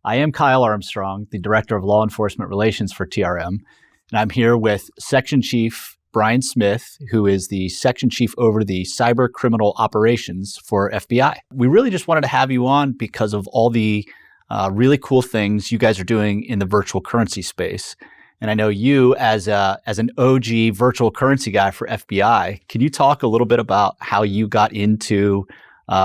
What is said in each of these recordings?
I am Kyle Armstrong, the Director of Law Enforcement Relations for TRM, and I'm here with Section Chief Bryan Smith, who is the Section Chief over the Cyber Criminal Operations for FBI. We really just wanted to have you on because of all the really cool things you guys are doing in the virtual currency space. And I know you, as an OG virtual currency guy for FBI, can you talk a little bit about how you got into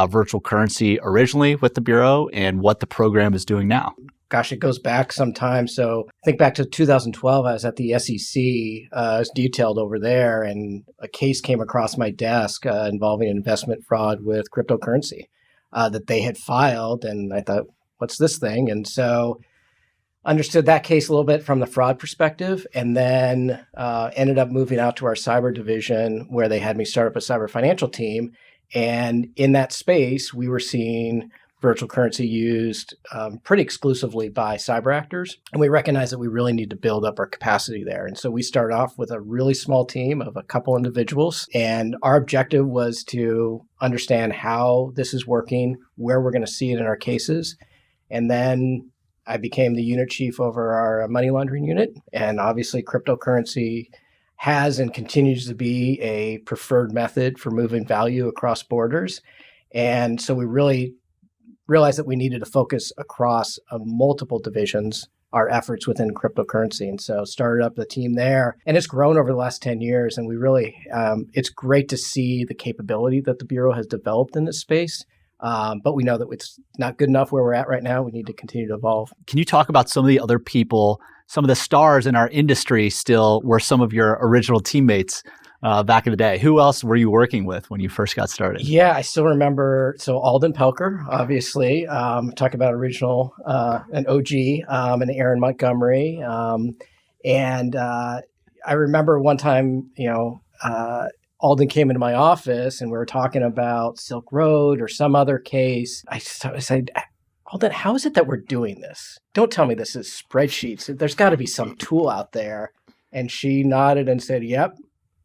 virtual currency originally with the Bureau and what the program is doing now? Gosh, it goes back some time. So I think back to 2012, I was at the SEC, I was detailed over there, and a case came across my desk involving investment fraud with cryptocurrency that they had filed. And I thought, what's this thing? And so understood that case a little bit from the fraud perspective, and then ended up moving out to our cyber division where they had me start up a cyber financial team. And in that space, we were seeing virtual currency used pretty exclusively by cyber actors. And we recognized that we really need to build up our capacity there. And so we started off with a really small team of a couple individuals. And our objective was to understand how this is working, where we're going to see it in our cases. And then I became the unit chief over our money laundering unit. And obviously, cryptocurrency has and continues to be a preferred method for moving value across borders. And so we really realized that we needed to focus across multiple divisions, our efforts within cryptocurrency. And so started up the team there, and it's grown over the last 10 years. And we really, it's great to see the capability that the Bureau has developed in this space. But we know that it's not good enough where we're at right now. We need to continue to evolve. Can you talk about some of the other people, some of the stars in our industry still were some of your original teammates back in the day? Who else were you working with when you first got started? Yeah, I still remember. So Alden Pelker, obviously, talk about original, an OG, and Aaron Montgomery. And I remember one time, Alden came into my office and we were talking about Silk Road or some other case. I said, Alden, how is it that we're doing this? Don't tell me this is spreadsheets. There's got to be some tool out there. And she nodded and said, yep,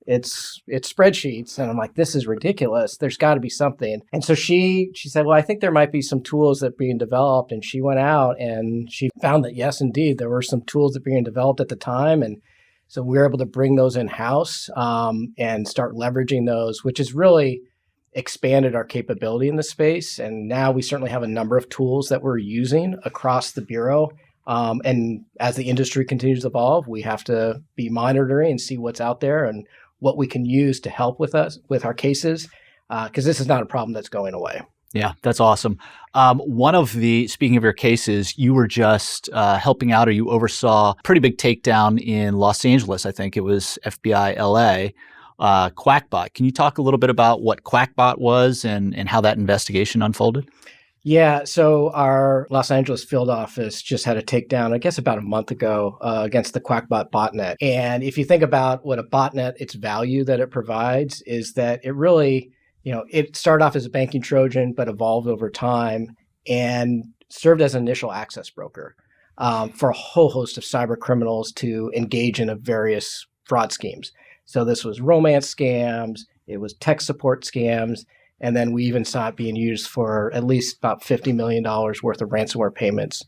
it's spreadsheets. And I'm like, this is ridiculous. There's got to be something. And so she said, well, I think there might be some tools that are being developed. And she went out and she found that, yes, indeed, there were some tools that were being developed at the time. And so we were able to bring those in-house and start leveraging those, which has really expanded our capability in the space. And now we certainly have a number of tools that we're using across the Bureau. And as the industry continues to evolve, we have to be monitoring and see what's out there and what we can use to help with us with our cases, because this is not a problem that's going away. Yeah, that's awesome. Speaking of your cases, you were just helping out, or you oversaw a pretty big takedown in Los Angeles. I think it was FBI LA, Qakbot. Can you talk a little bit about what Qakbot was and how that investigation unfolded? Yeah, so our Los Angeles field office just had a takedown, I guess about a month ago, against the Qakbot botnet. And if you think about what a botnet, its value that it provides is that it really, it started off as a banking Trojan, but evolved over time and served as an initial access broker for a whole host of cyber criminals to engage in various fraud schemes. So this was romance scams, it was tech support scams, and then we even saw it being used for at least about $50 million worth of ransomware payments.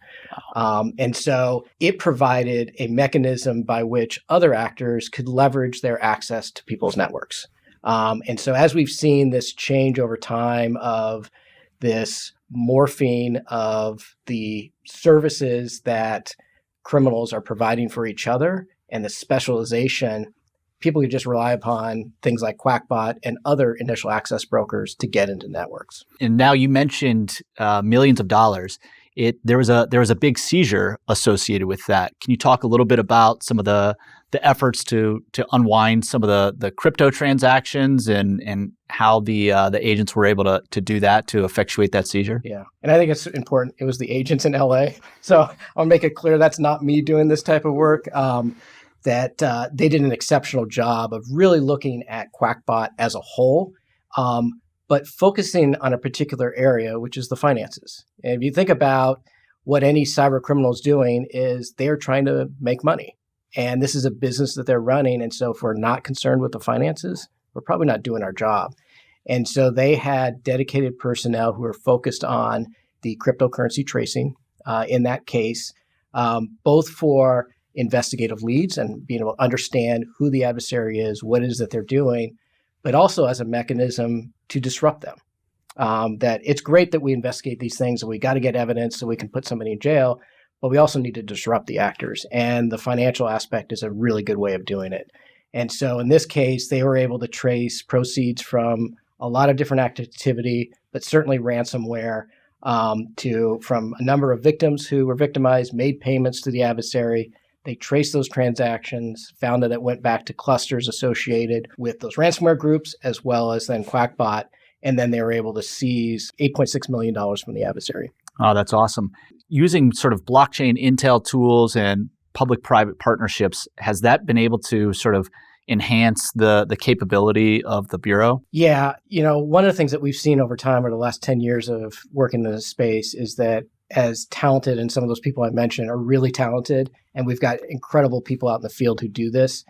Wow. And so it provided a mechanism by which other actors could leverage their access to people's networks. And so as we've seen this change over time of this morphing of the services that criminals are providing for each other and the specialization, people could just rely upon things like Qakbot and other initial access brokers to get into networks. And now you mentioned millions of dollars. There was a big seizure associated with that. Can you talk a little bit about some of the efforts to unwind some of the crypto transactions and how the agents were able to do that to effectuate that seizure? Yeah, and I think it's important. It was the agents in LA. So I'll make it clear that's not me doing this type of work. That they did an exceptional job of really looking at Qakbot as a whole, but focusing on a particular area, which is the finances. And if you think about what any cyber criminal is doing, is they're trying to make money. And this is a business that they're running. And so if we're not concerned with the finances, we're probably not doing our job. And so they had dedicated personnel who were focused on the cryptocurrency tracing, in that case, both for investigative leads and being able to understand who the adversary is, what it is that they're doing, but also as a mechanism to disrupt them. That it's great that we investigate these things and we got to get evidence so we can put somebody in jail, but we also need to disrupt the actors. And the financial aspect is a really good way of doing it. And so in this case, they were able to trace proceeds from a lot of different activity, but certainly ransomware, from a number of victims who were victimized, made payments to the adversary. They traced those transactions, found that it went back to clusters associated with those ransomware groups, as well as then Qakbot, and then they were able to seize $8.6 million from the adversary. Oh, that's awesome. Using sort of blockchain intel tools and public-private partnerships, has that been able to sort of enhance the capability of the Bureau? Yeah. One of the things that we've seen over time over the last 10 years of working in this space is that as talented, and some of those people I mentioned are really talented, and we've got incredible people out in the field who do this,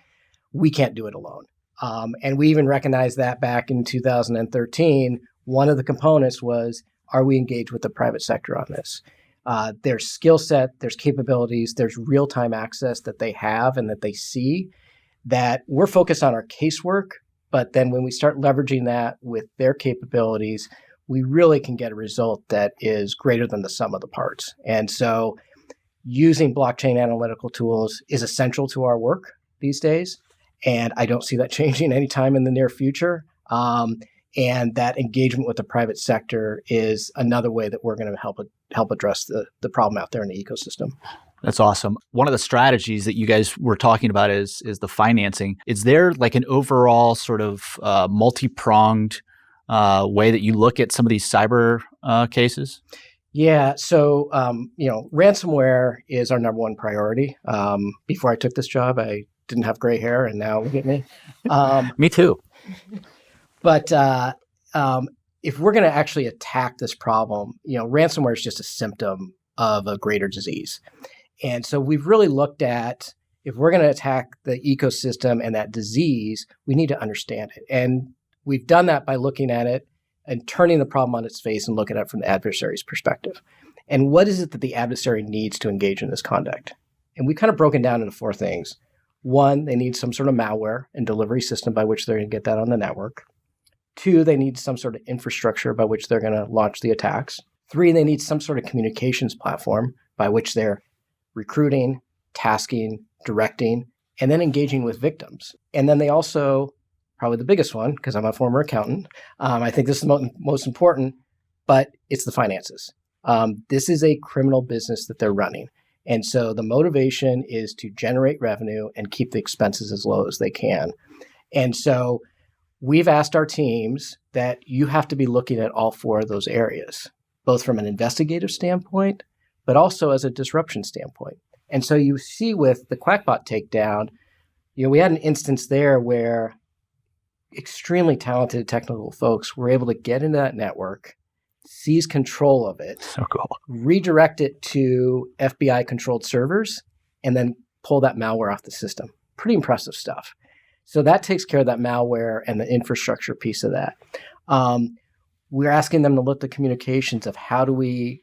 we can't do it alone. And we even recognized that back in 2013. One of the components was, are we engaged with the private sector on this? There's skill set, there's capabilities, there's real-time access that they have and that they see, that we're focused on our casework, but then when we start leveraging that with their capabilities, we really can get a result that is greater than the sum of the parts. And so using blockchain analytical tools is essential to our work these days, and I don't see that changing anytime in the near future. And that engagement with the private sector is another way that we're going to help address the problem out there in the ecosystem. That's awesome. One of the strategies that you guys were talking about is the financing. Is there like an overall sort of multi-pronged way that you look at some of these cyber cases? Yeah. So, ransomware is our number one priority. Before I took this job, I didn't have gray hair, and now look at me. Me too. But if we're going to actually attack this problem, ransomware is just a symptom of a greater disease. And so we've really looked at, if we're going to attack the ecosystem and that disease, we need to understand it. And we've done that by looking at it and turning the problem on its face and looking at it from the adversary's perspective. And what is it that the adversary needs to engage in this conduct? And we've kind of broken down into four things. One, they need some sort of malware and delivery system by which they're going to get that on the network. Two, they need some sort of infrastructure by which they're going to launch the attacks. Three, they need some sort of communications platform by which they're recruiting, tasking, directing, and then engaging with victims. And then they also, probably the biggest one, because I'm a former accountant, I think this is the most important, but it's the finances. This is a criminal business that they're running. And so the motivation is to generate revenue and keep the expenses as low as they can. And so we've asked our teams that you have to be looking at all four of those areas, both from an investigative standpoint, but also as a disruption standpoint. And so you see with the Qakbot takedown, we had an instance there where extremely talented technical folks were able to get into that network, seize control of it, so cool, redirect it to FBI-controlled servers, and then pull that malware off the system. Pretty impressive stuff. So that takes care of that malware and the infrastructure piece of that. We're asking them to look at the communications of how do we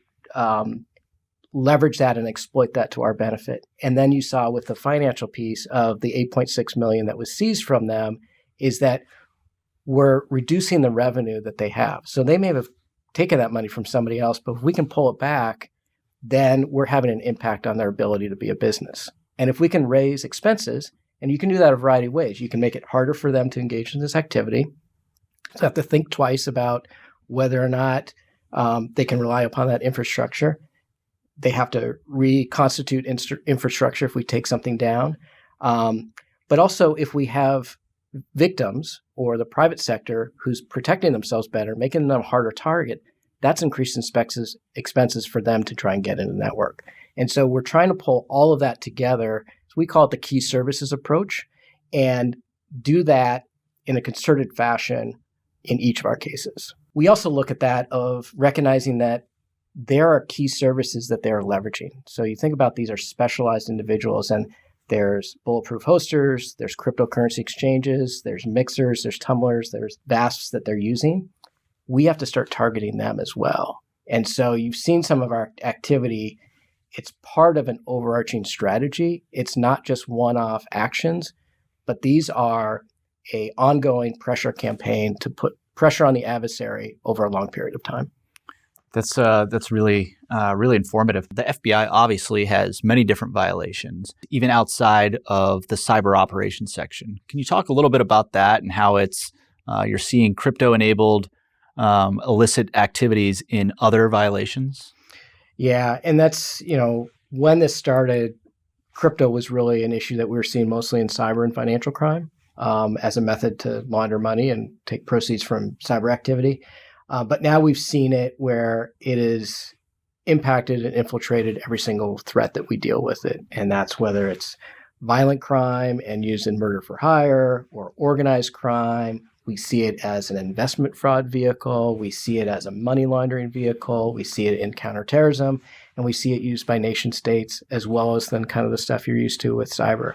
leverage that and exploit that to our benefit. And then you saw with the financial piece of the $8.6 million that was seized from them is that we're reducing the revenue that they have. So they may have taken that money from somebody else, but if we can pull it back, then we're having an impact on their ability to be a business. And if we can raise expenses, and you can do that a variety of ways. You can make it harder for them to engage in this activity. So they have to think twice about whether or not they can rely upon that infrastructure. They have to reconstitute infrastructure if we take something down. But also if we have victims or the private sector who's protecting themselves better, making them a harder target, that's increased expenses for them to try and get into the network. And so we're trying to pull all of that together. So we call it the key services approach, and do that in a concerted fashion in each of our cases. We also look at that of recognizing that there are key services that they're leveraging. So you think about these are specialized individuals, and there's bulletproof hosters, there's cryptocurrency exchanges, there's mixers, there's tumblers, there's VASPs that they're using. We have to start targeting them as well. And so you've seen some of our activity it's part of an overarching strategy. It's not just one-off actions, but these are a ongoing pressure campaign to put pressure on the adversary over a long period of time. That's really informative. The FBI obviously has many different violations, even outside of the cyber operations section. Can you talk a little bit about that and how it's you're seeing crypto-enabled illicit activities in other violations? Yeah, and that's, when this started, crypto was really an issue that we were seeing mostly in cyber and financial crime as a method to launder money and take proceeds from cyber activity. But now we've seen it where it is impacted and infiltrated every single threat that we deal with it. And that's whether it's violent crime and used in murder for hire or organized crime. We see it as an investment fraud vehicle. We see it as a money laundering vehicle. We see it in counterterrorism. And we see it used by nation states as well as then kind of the stuff you're used to with cyber.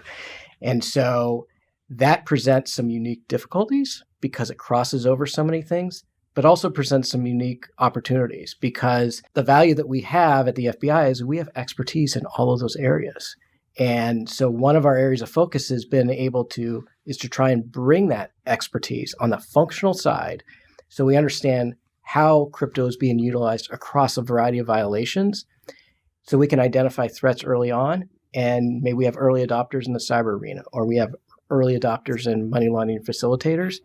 And so that presents some unique difficulties because it crosses over so many things, but also presents some unique opportunities because the value that we have at the FBI is we have expertise in all of those areas. And so one of our areas of focus has been is to try and bring that expertise on the functional side so we understand how crypto is being utilized across a variety of violations so we can identify threats early on. And maybe we have early adopters in the cyber arena, or we have early adopters in money laundering facilitators,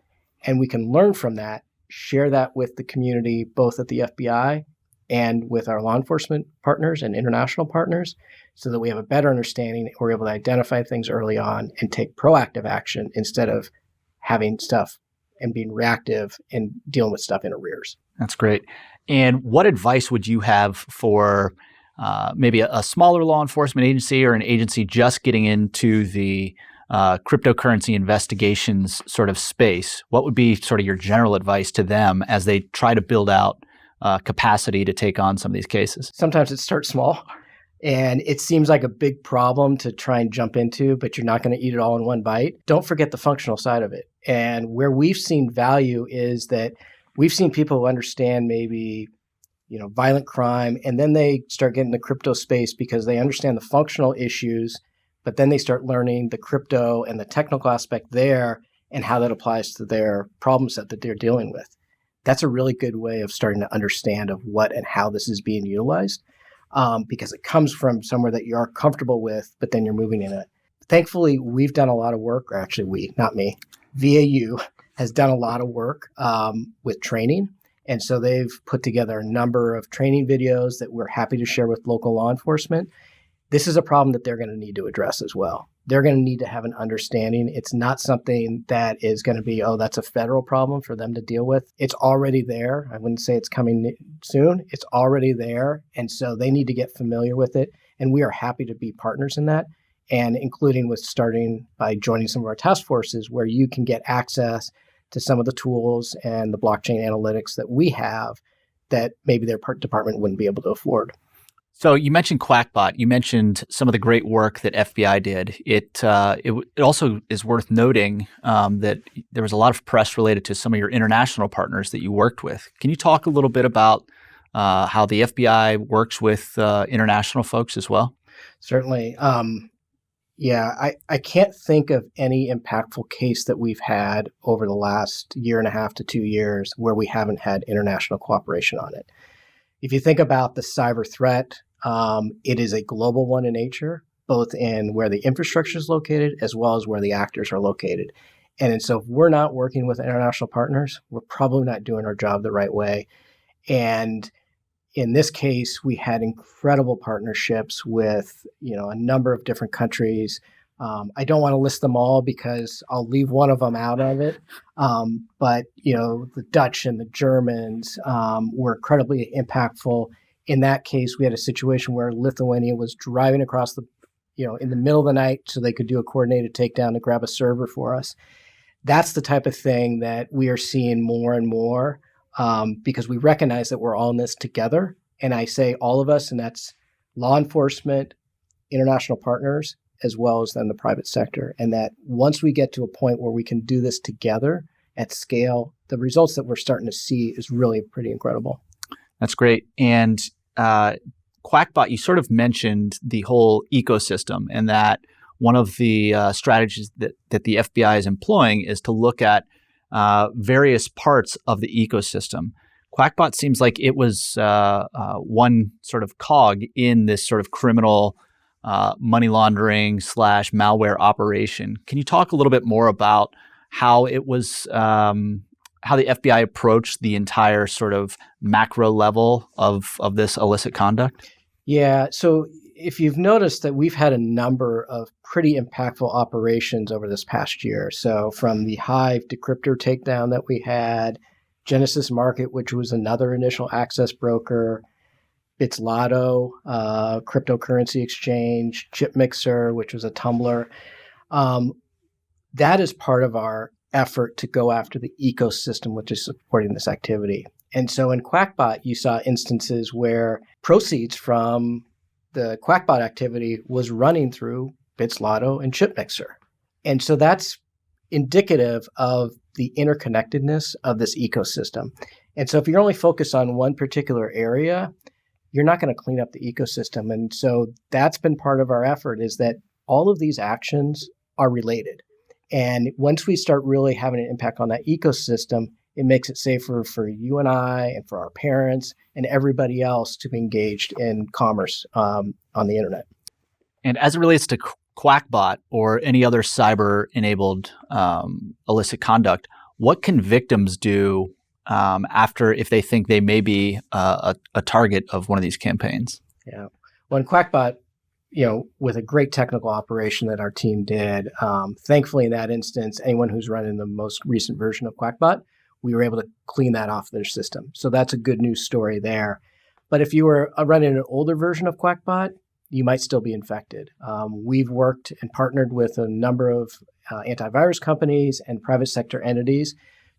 and we can learn from that, share that with the community, both at the FBI and with our law enforcement partners and international partners, so that we have a better understanding and we're able to identify things early on and take proactive action instead of having stuff and being reactive and dealing with stuff in arrears. That's great. And what advice would you have for maybe a smaller law enforcement agency or an agency just getting into the cryptocurrency investigations sort of space? What would be sort of your general advice to them as they try to build out capacity to take on some of these cases? Sometimes it starts small and it seems like a big problem to try and jump into, but you're not going to eat it all in one bite. Don't forget the functional side of it. And where we've seen value is that we've seen people who understand maybe violent crime, and then they start getting the crypto space because they understand the functional issues, but then they start learning the crypto and the technical aspect there and how that applies to their problem set that they're dealing with. That's a really good way of starting to understand of what and how this is being utilized because it comes from somewhere that you are comfortable with, but then you're moving in it. Thankfully, we've done a lot of work, or actually we, not me, VAU has done a lot of work with training. And so they've put together a number of training videos that we're happy to share with local law enforcement. This is a problem that they're going to need to address as well. They're going to need to have an understanding. It's not something that is going to be, that's a federal problem for them to deal with. It's already there. I wouldn't say it's coming soon. It's already there. And so they need to get familiar with it. And we are happy to be partners in that, and including with starting by joining some of our task forces where you can get access to some of the tools and the blockchain analytics that we have that maybe their department wouldn't be able to afford. So you mentioned Qakbot. You mentioned some of the great work that FBI did. It also is worth noting that there was a lot of press related to some of your international partners that you worked with. Can you talk a little bit about how the FBI works with international folks as well? Certainly. I can't think of any impactful case that we've had over the last year and a half to 2 years where we haven't had international cooperation on it. If you think about the cyber threat, it is a global one in nature, both in where the infrastructure is located as well as where the actors are located. And so if we're not working with international partners, we're probably not doing our job the right way. And in this case, we had incredible partnerships with a number of different countries. I don't want to list them all because I'll leave one of them out of it. But the Dutch and the Germans were incredibly impactful. In that case, we had a situation where Lithuania was driving across in the middle of the night so they could do a coordinated takedown to grab a server for us. That's the type of thing that we are seeing more and more because we recognize that we're all in this together. And I say all of us, and that's law enforcement, international partners, as well as then the private sector. And that once we get to a point where we can do this together at scale, the results that we're starting to see is really pretty incredible. That's great. And Qakbot, you sort of mentioned the whole ecosystem, and that one of the strategies that the FBI is employing is to look at various parts of the ecosystem. Qakbot seems like it was one sort of cog in this sort of criminal money laundering / malware operation. Can you talk a little bit more about how it was, how the FBI approached the entire sort of macro level of this illicit conduct? Yeah. So if you've noticed that we've had a number of pretty impactful operations over this past year. So from the Hive decryptor takedown that we had, Genesis Market, which was another initial access broker, Bitslotto, cryptocurrency exchange, Chip Mixer, which was a tumbler. That is part of our effort to go after the ecosystem which is supporting this activity. And so in Qakbot, you saw instances where proceeds from the Qakbot activity was running through Bitslotto and Chip Mixer. And so that's indicative of the interconnectedness of this ecosystem. And so if you're only focused on one particular area, you're not going to clean up the ecosystem. And so that's been part of our effort, is that all of these actions are related. And once we start really having an impact on that ecosystem, it makes it safer for you and I and for our parents and everybody else to be engaged in commerce on the internet. And as it relates to Qakbot or any other cyber-enabled illicit conduct, what can victims do after, if they think they may be a target of one of these campaigns? Yeah. Well, in Qakbot, with a great technical operation that our team did, thankfully in that instance, anyone who's running the most recent version of Qakbot, we were able to clean that off their system. So that's a good news story there. But if you were running an older version of Qakbot, you might still be infected. We've worked and partnered with a number of antivirus companies and private sector entities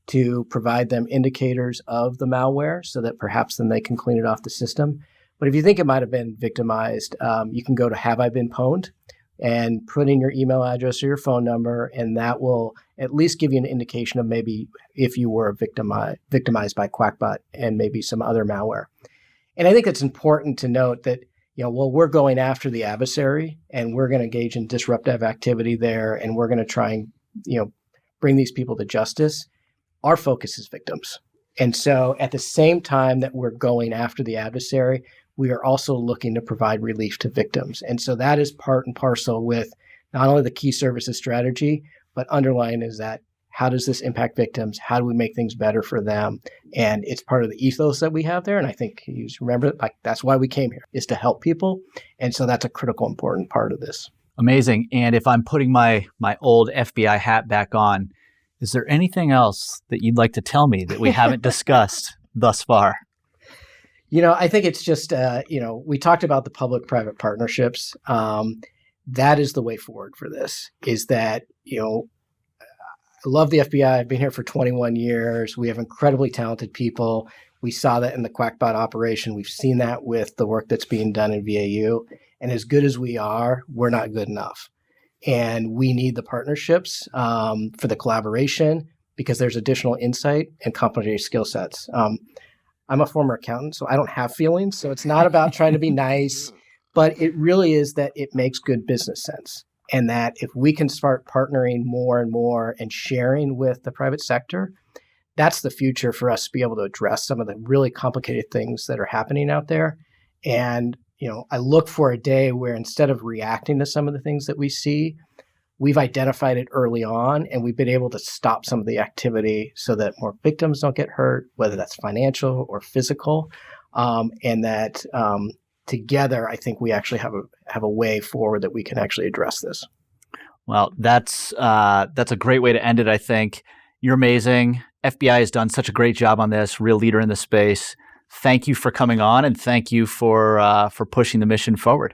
to provide them indicators of the malware so that perhaps then they can clean it off the system. But if you think it might have been victimized, you can go to Have I Been Pwned and put in your email address or your phone number, and that will at least give you an indication of maybe if you were victimized by Qakbot and maybe some other malware. And I think it's important to note that, while we're going after the adversary and we're going to engage in disruptive activity there and we're going to try and, bring these people to justice, our focus is victims. And so at the same time that we're going after the adversary, we are also looking to provide relief to victims. And so that is part and parcel with not only the key services strategy, but underlying is that how does this impact victims? How do we make things better for them? And it's part of the ethos that we have there. And I think you remember, that's why we came here, is to help people. And so that's a critical, important part of this. Amazing. And if I'm putting my old FBI hat back on, is there anything else that you'd like to tell me that we haven't discussed thus far? I think it's just, we talked about the public-private partnerships. That is the way forward for this, is that, I love the FBI. I've been here for 21 years. We have incredibly talented people. We saw that in the Qakbot operation. We've seen that with the work that's being done in VAU. And as good as we are, we're not good enough. And we need the partnerships for the collaboration because there's additional insight and complementary skill sets. I'm a former accountant, so I don't have feelings. So it's not about trying to be nice, but it really is that it makes good business sense. And that if we can start partnering more and more and sharing with the private sector, that's the future for us to be able to address some of the really complicated things that are happening out there. And, I look for a day where instead of reacting to some of the things that we see, we've identified it early on and we've been able to stop some of the activity so that more victims don't get hurt, whether that's financial or physical. And that together, I think we actually have a way forward that we can actually address this. Well, that's a great way to end it, I think. You're amazing. FBI has done such a great job on this, real leader in the space. Thank you for coming on, and thank you for pushing the mission forward.